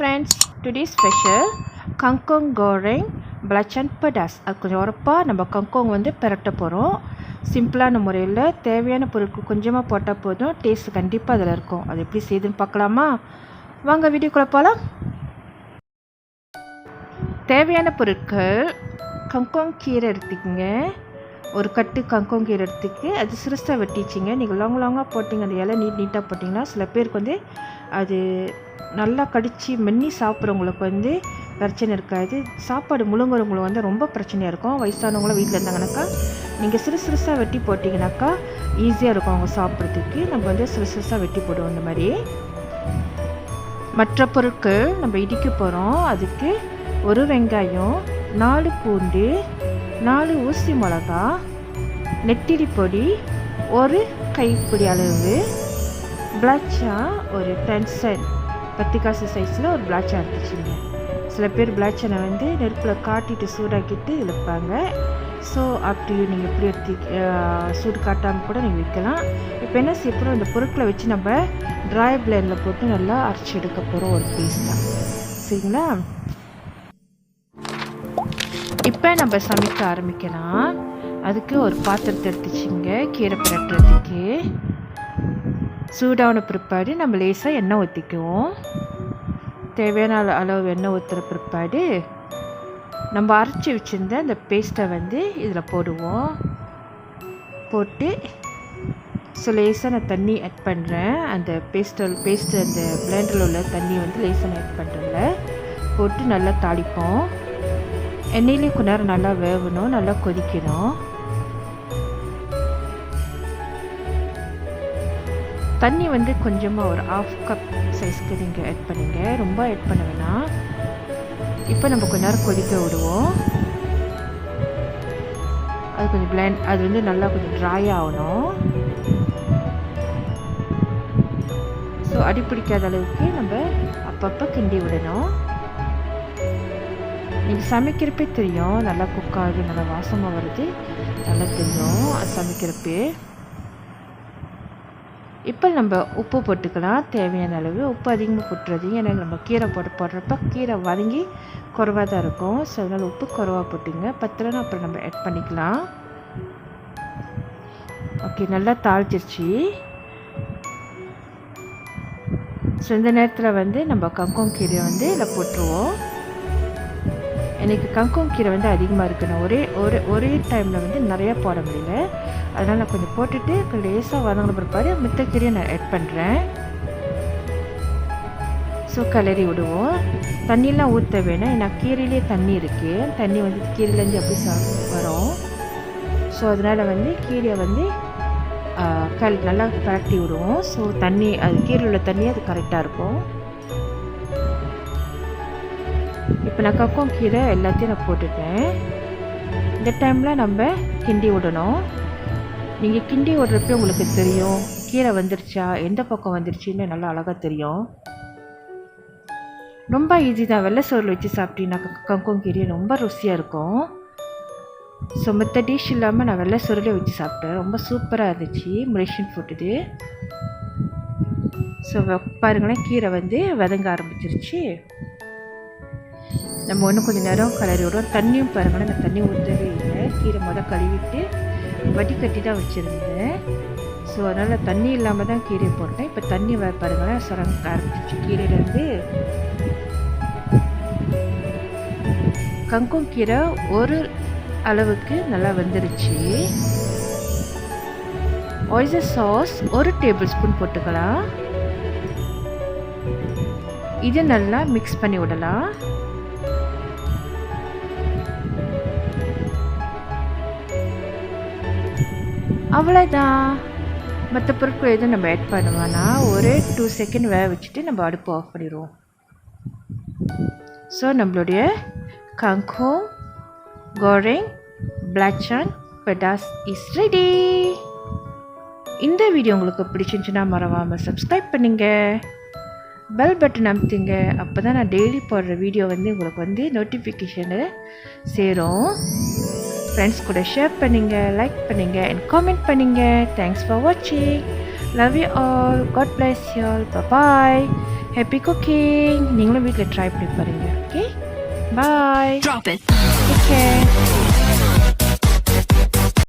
friends, today's special Kangkung Goreng Belacan Pedas. அது கொஞ்சம் உரப்பாக நம்ம கங்கோங் வந்து பெரட்ட போகிறோம். சிம்பிளான முறையில் தேவையான பொருட்கள் கொஞ்சமாக போட்டால் போதும், டேஸ்ட் கண்டிப்பாக அதில் இருக்கும். அது எப்படி செய்யுதுன்னு பார்க்கலாமா? வாங்க வீடியோக்குள்ளே போகலாம். தேவையான பொருட்கள்: கங்கோங் கீரை எடுத்துக்கங்க, ஒரு கட்டு கங்கோங் கீரை எடுத்துக்கு அது சிறுசாக வெட்டிச்சிங்க. நீங்கள் லாங்காக போட்டிங்க, அந்த இலை நீட்டாக போட்டிங்கன்னா சில பேருக்கு வந்து அது நல்லா கடித்து மென்னி சாப்பிட்றவங்களுக்கு வந்து பிரச்சனை இருக்காது. சாப்பாடு முழுங்குறவங்களுக்கு வந்து ரொம்ப பிரச்சனையாக இருக்கும். வயசானவங்களும் வீட்டில் இருந்தாங்கனாக்கா நீங்கள் சிறுசாக வெட்டி போட்டிங்கனாக்கா ஈஸியாக இருக்கும் அவங்க சாப்பிட்றதுக்கு. நம்ம வந்து சிறுசாக வெட்டி போடுவோம். இந்த மாதிரி மற்ற பொருட்கள் நம்ம இடிக்க போகிறோம். அதுக்கு ஒரு வெங்காயம், 4 பூண்டு, 4 ஊசி மிளகா, நெத்திலி பொடி, ஒரு கைப்பிடி அளவு, பிளாச்சான் ஒரு 10 சென்ட் 10 காசு சைஸில் ஒரு பிளாச்சான் எடுத்துச்சுங்க. சில பேர் பிளாச்சனை வந்து நெருப்பில் காட்டிட்டு சூடாக்கிட்டு இழுப்பாங்க. ஸோ அப்படி நீங்கள் எப்படி எடுத்து சூடு காட்டாமல் கூட நீங்கள் வைக்கலாம். இப்போ என்ன செய்ய போகிறோம், இந்த பொருட்களை வச்சு நம்ம ட்ரை பிளேண்டில் போட்டு நல்லா அரைச்சி எடுக்க போகிறோம் ஒரு பேஸ்ட்டாக. சரிங்களா? இப்போ நம்ம சமைக்க ஆரம்பிக்கலாம். அதுக்கு ஒரு பாத்திரத்தை எடுத்துச்சிங்க. கீரை பிரட்டுறதுக்கு சூடான பிற்பாடு நம்ம லேசாக எண்ணெய் ஊற்றிக்குவோம். தேவையான அளவு எண்ணெய் ஊற்றுற பிற்பாடு நம்ம அரைச்சி வச்சுருந்த அந்த பேஸ்ட்டை வந்து இதில் போடுவோம். போட்டு லேசாக நான் தண்ணி ஆட் பண்ணுறேன். அந்த பேஸ்ட்டு அந்த பிளெண்டரில் உள்ள தண்ணி வந்து லேசாக ஆட் பண்ணுறேன்ல, போட்டு நல்லா தாளிப்போம். எண்ணெயிலே கொஞ்ச நேரம் நல்லா வேகணும், நல்லா கொதிக்கணும். தண்ணி வந்து கொஞ்சமாக ஒரு 1/2 கப் சைஸ்க்கு நீங்கள் ஆட் பண்ணுங்க, ரொம்ப ஆட் பண்ண வேணாம். இப்போ நம்ம கொஞ்ச நேரம் கொதிக்க விடுவோம். அது கொஞ்சம் அது வந்து நல்லா கொஞ்சம் ட்ரை ஆகணும். ஸோ அடி பிடிக்காத அளவுக்கு நம்ம அப்பப்போ கிண்டி விடணும். நீங்கள் சமைக்கிறப்பே தெரியும், நல்லா குக் ஆகுது, நல்லா வாசமாக வருது, நல்லா தெரியும் அது சமைக்கிறப்பே. இப்போ நம்ம உப்பு போட்டுக்கலாம், தேவையான அளவு. உப்பு அதிகமாக போட்டுறதிங்க, ஏன்னா நம்ம கீரை போடுறப்ப கீரை வதங்கி குறைவாக தான் இருக்கும். ஸோ அதனால் உப்பு குறைவாக போட்டுங்க. பத்தலைன்னா அப்புறம் நம்ம ஆட் பண்ணிக்கலாம். ஓகே, நல்லா தாளிச்சிருச்சு. ஸோ இந்த நேரத்தில் வந்து நம்ம கங்கோங் கீரையை வந்து இதில் போட்டுருவோம். எனக்கு கங்கோங் கீரை வந்து அதிகமாக இருக்கணும், ஒரே டைமில் வந்து நிறையா போட முடியல. அதனால் நான் கொஞ்சம் போட்டுட்டு லேசாக வதங்கின பிற்பாடு மித்த கீரையை நான் ஆட் பண்ணுறேன். ஸோ கிளறி விடுவோம். தண்ணியெலாம் ஊற்ற வேணாம், ஏன்னா கீரையிலே தண்ணி இருக்குது. தண்ணி வந்து கீரையிலேருந்து எப்படி வரும். ஸோ அதனால் வந்து கீரையை வந்து நல்லா பரட்டி விடுவோம். ஸோ தண்ணி அது கீரையில் உள்ள தண்ணி அது கரெக்டாக இருக்கும். இப்போ நான் கங்கோங் கீரை எல்லாத்தையும் நான் போட்டுட்டேன். இந்த டைமில் நம்ம கிண்டி விடணும். நீங்கள் கிண்டி விடுறப்ப உங்களுக்கு தெரியும் கீரை வந்துருச்சா, எந்த பக்கம் வந்துருச்சுன்னு நல்லா அழகாக தெரியும். ரொம்ப ஈஸி தான். வெள்ளை சோறில் வச்சு சாப்பிட்டீங்கன்னா கங்கோங் கீரை ரொம்ப ருசியாக இருக்கும். ஸோ மற்ற டிஷ் இல்லாமல் நான் வெள்ளை சோறிலே வச்சு சாப்பிட்டேன், ரொம்ப சூப்பராக இருந்துச்சு. மலேசியன் ஃபுட் இது. ஸோ பாருங்களேன், கீரை வந்து வதங்க ஆரம்பிச்சிருச்சு. நம்ம ஒன்று கொஞ்சம் நேரம் கிளறி விடுவோம். தண்ணியும் பாருங்களேன், நான் தண்ணி ஊற்றவே இல்லை. கீரை கழுவிட்டு வடிகட்டி தான் வச்சுருந்தேன். ஸோ அதனால் தண்ணி இல்லாமல் தான் கீரையை போட்டேன். இப்போ தண்ணி பாருங்களேன் சுரங்க ஆரம்பிச்சிச்சு. கீரையிலேருந்து கங்கோங் கீரை ஒரு அளவுக்கு நல்லா வெந்துருச்சு. ஒய்ஸ்டர் சாஸ் 1 டேபிள் ஸ்பூன் போட்டுக்கலாம். இது நல்லா மிக்ஸ் பண்ணி விடலாம். அவ்வளோதான். மற்ற பொருட்கள் எதுவும் நம்ம ஆட் பண்ணுவோன்னா ஒரு 2 செகண்ட் வேக வச்சுட்டு நம்ம அடுப்பு ஆஃப் பண்ணிடுவோம். ஸோ நம்மளுடைய கங்கோங் கோரெங் பிளாச்சான் பெடாஸ் இஸ் ரெடி. இந்த வீடியோ உங்களுக்கு பிடிச்சிருந்துச்சுன்னா மறவாமல் சப்ஸ்கிரைப் பண்ணுங்க, பெல் பட்டன் அமுத்துங்க. அப்போ தான் நான் டெய்லி போடுற வீடியோ வந்து உங்களுக்கு வந்து நோட்டிஃபிகேஷனு சேரும். ஃப்ரெண்ட்ஸ் கூட ஷேர் பண்ணுங்கள், லைக் பண்ணுங்கள் அண்ட் காமெண்ட் பண்ணுங்கள். தேங்க்ஸ் ஃபார் வாட்சிங். Love you all. God bless you all. Bye. Happy cooking. நீங்களும் வீட்டில் ட்ரை பண்ணி பாருங்க. Okay, bye. Drop it. Take care.